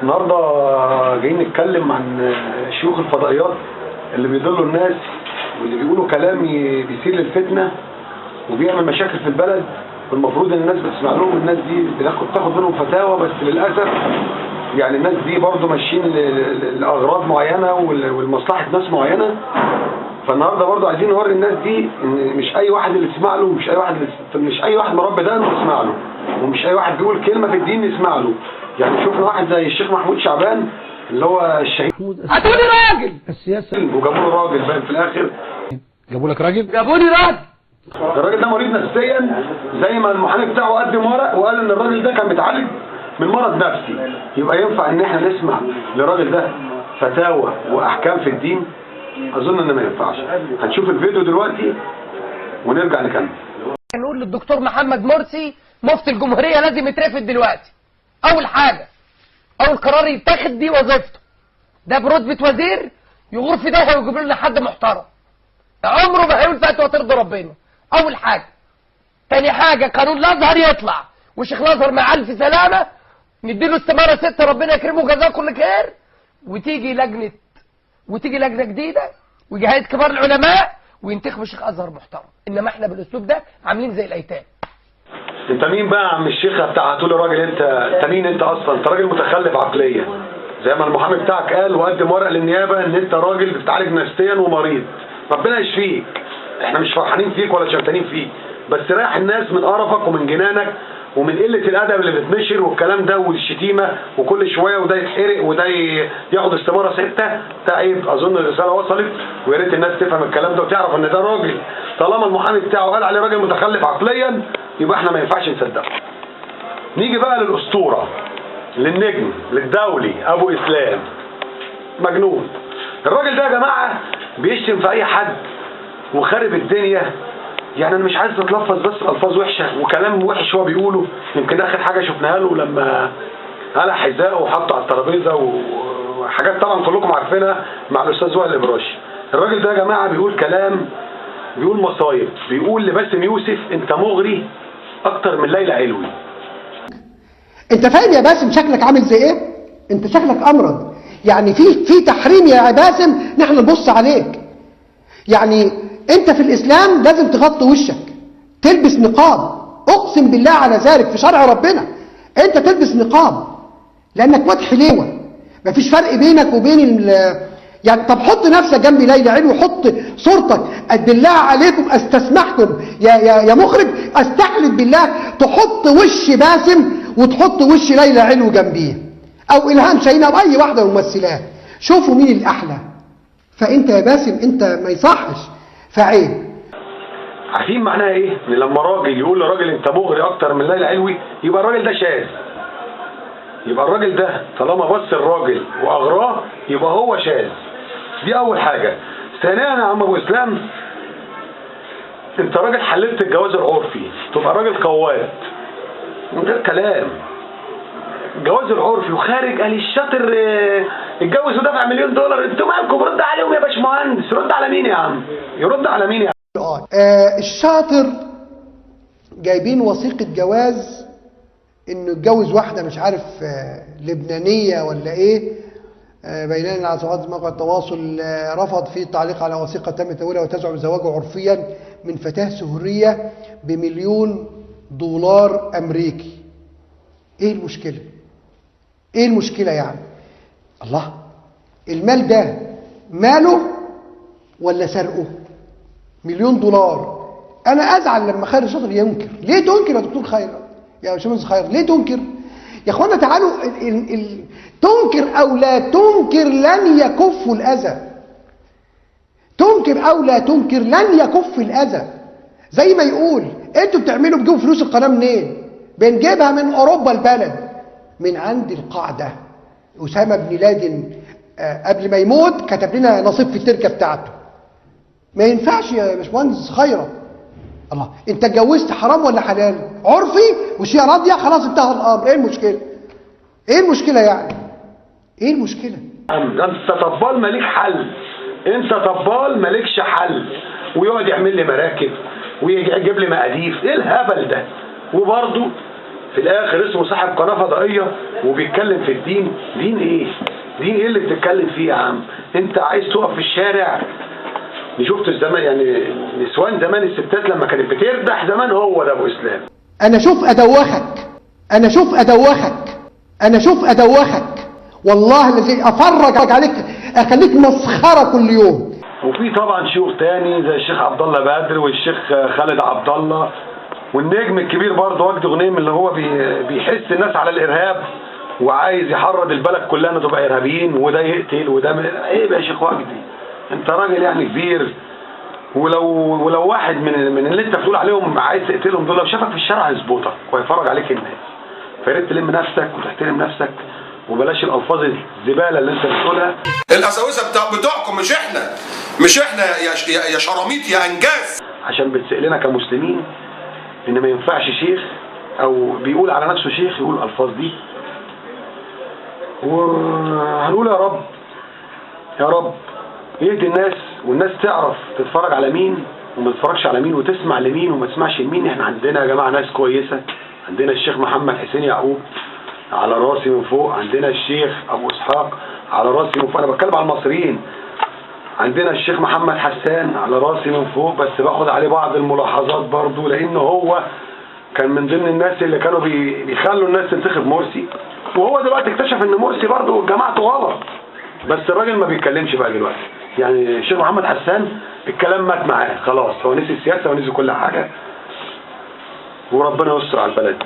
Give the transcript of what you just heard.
النهارده جايين نتكلم عن شيوخ الفضائيات اللي بيضلوا الناس واللي بيقولوا كلام بيثير للفتنه وبيعمل مشاكل في البلد، والمفروض ان الناس بتسمع لهم. الناس دي بتاخد منهم فتاوى، بس للاسف يعني الناس دي برضه ماشيين لاغراض معينه ولمصلحه ناس معينه. فالنهارده برضه عايزين نوري الناس دي ان مش اي واحد اللي يسمع له، مش اي واحد مربي دقنه نسمع له، ومش اي واحد بيقول كلمه في الدين نسمع له. يعني شفنا واحد زي الشيخ محمود شعبان اللي هو الشهيد، هاتولي راجل السياسه، وجابوا له راجل بقى في الاخر. جابوا لك راجل؟ جابوا لي راجل. الراجل ده مريض نفسيا، زي ما المحامي بتاعه قدم ورق وقال ان الراجل ده كان بيتعالج من مرض نفسي. يبقى ينفع ان احنا نسمع للراجل ده فتاوى واحكام في الدين؟ اظن ان ما ينفعش. هنشوف الفيديو دلوقتي ونرجع نكمل. نقول للدكتور محمد مرسي مفتي الجمهورية لازم يترفد دلوقتي. اول حاجة، اول قرار يتاخد دي وظيفته، ده برتبة وزير يغور في ده ويجيب لنا حد محترم. عمره ما هيقول فتوى ترضي ربنا. اول حاجة. تاني حاجة، قانون الازهر يطلع وشيخ الازهر مع الف سلامة، نديله استمارة 6 ربنا يكرمه وجزاه كل خير، وتيجي لجنة جديدة ويجي هيئة كبار العلماء وينتخبوا شيخ ازهر محترم. انما احنا بالاسلوب ده عاملين زي الايتام. انت مين بقى يا عم الشيخ بتاع هتقول راجل؟ انت مين انت اصلا؟ انت راجل متخلف عقليا، زي ما المحامي بتاعك قال وقدم ورق للنيابه ان انت راجل بتتعالج نفسيا ومريض. ربنا يشفيك، احنا مش فرحانين فيك ولا شمتانين فيك، بس رايح الناس من قرفك ومن جنانك ومن قله الادب اللي بتنشر والكلام ده والشتيمه، وكل شويه وده يتحرق وده ياخد استماره 6. ده عيب. اظن الرساله وصلت، ويا ريت الناس تفهم الكلام ده وتعرف ان ده راجل طالما المحامي بتاعه قال عليه راجل متخلف عقليا يبقى احنا ما ينفعش نصدقه. نيجي بقى للاسطوره، للنجم، للدولي، ابو اسلام، مجنون. الراجل ده يا جماعه بيشتم في اي حد وخارب الدنيا. يعني انا مش عايز اتلفظ، بس الفاظ وحشه وكلام وحش هو بيقوله. يمكن اخر حاجه شفناها له لما قلع حذاءه وحطه على الترابيزه وحاجات طبعا كلكم عارفينها مع الاستاذ وائل الابراشي. الراجل ده يا جماعه بيقول كلام، بيقول مصايب، بيقول لباسم يوسف انت مغري اكتر من ليلى علوي. انت فاهم يا باسم شكلك عامل زي ايه؟ انت شكلك امرض. يعني في تحريم يا باسم نحن نبص عليك. يعني انت في الاسلام لازم تغطي وشك، تلبس نقاب. اقسم بالله على ذلك في شرع ربنا انت تلبس نقاب لانك واد حليوه. مفيش فرق بينك وبين يعني طب حط نفسك جنب ليلى علوي وحط صورتك. قد بالله عليكم استسمحكم يا مخرج، استحلف بالله تحط وش باسم وتحط وش ليلى علوي جنبيه، او الهام شاهين او اي واحده من الممثلات. شوفوا مين الاحلى. فانت يا باسم انت ما يصحش، فعيب. عارفين معناها ايه؟ ان لما راجل يقول لراجل انت مغري اكتر من ليلى علوي يبقى الراجل ده شاذ. يبقى الراجل ده طالما بص الراجل واغراه يبقى هو شاذ. دي اول حاجه. ثانيا يا عم ابو اسلام، انت راجل حللت الجواز العرفي، تبقى راجل قواد من غير كلام. الجواز العرفي وخارج قال الشاطر اتجوز ودفع $1,000,000. انتوا مالكم؟ رد عليهم يا باشمهندس. رد على مين يا عم؟ يرد على مين يا عم؟ الشاطر جايبين وثيقة جواز انه اتجوز واحدة مش عارف لبنانية ولا ايه. بيننا على صفحات موقع التواصل رفض فيه التعليق على وثيقة تم تأويلها وتزعم زواجه عرفيا من فتاة سورية $1,000,000 أمريكي. ايه المشكلة؟ ايه المشكلة يعني؟ الله، المال ده ماله ولا سرقه؟ $1,000,000. انا ازعل لما خير الشاطر ينكر. ليه تنكر يا دكتور خير يا باشمهندس خير؟ ليه تنكر يا اخوانا؟ تعالوا تنكر او لا تنكر لن يكف الاذى. تنكر او لا تنكر لن يكف الاذى. زي ما يقول انتوا بتجيبوا فلوس القناه منين؟ بنجيبها من اوروبا البلد، من عند القاعده. اسامه بن لادن قبل ما يموت كتب لنا نصيب في التركه بتاعته. ما ينفعش يا باشمهندس خيرت. الله، انت اتجوزت حرام ولا حلال؟ عرفي وشي راضيه، خلاص انتهى الامر. ايه المشكله؟ ايه المشكله يعني؟ ايه المشكله؟ انت طبال مالك حل، انت طبال مالكش حل. ويقعد يعمل لي مراكب ويجيب لي مقاديف. ايه الهبل ده؟ وبرضه في الاخر اسمه صاحب قناه فضائيه وبيتكلم في الدين. دين ايه؟ دين ايه اللي بتتكلم فيه يا عم؟ انت عايز تقف في الشارع؟ شفت الزمان يعني نسوان زمان الستات لما كانت بتردح زمان، هو ده ابو اسلام. انا شوف ادوخك، انا شوف ادوخك، انا شوف ادوخك، والله الذي افرج عليك اخليك مسخره كل يوم. وفي طبعا شيوخ تاني زي الشيخ عبد الله بدر والشيخ خالد عبد الله والنجم الكبير برضه وجدي غنيم اللي هو بيحس الناس على الارهاب وعايز يحرض البلد كلها انها تبقى ارهابيين، وده يقتل وده ايه يا شيخ وجدي؟ انت راجل يعني كبير، ولو واحد من اللي انت بتقول عليهم عايز تقتلهم دول لو شافك في الشارع هيظبطك وهيفرج عليك الناس. فياريت تلم نفسك وتحترم نفسك وبلاش الالفاظ الزباله اللي انت بتقولها. القساوسه بتوعكم مش احنا يا شراميط يا انجاز. عشان بتسألنا كمسلمين ان ما ينفعش شيخ او بيقول على نفسه شيخ يقول الالفاظ دي. وهنقول يا رب يا رب يهدي الناس والناس تعرف تتفرج على مين وما تتفرجش على مين وتسمع لمين وما تسمعش لمين. احنا عندنا يا جماعه ناس كويسه، عندنا الشيخ محمد حسين يعقوب على راسي من فوق، عندنا الشيخ ابو اسحاق على راسي من فوق، انا بتكلم على المصريين. عندنا الشيخ محمد حسان على راسي من فوق، بس باخد عليه بعض الملاحظات برضو لانه هو كان من ضمن الناس اللي كانوا بيخلوا الناس تنتخب مرسي، وهو دلوقتي اكتشف ان مرسي برضو جماعته غلط، بس الراجل ما بيتكلمش بقى دلوقتي. يعني الشيخ محمد حسان الكلام مات معاه خلاص، هو نسي السياسه ونسي كل حاجه، وربنا يستر على البلد.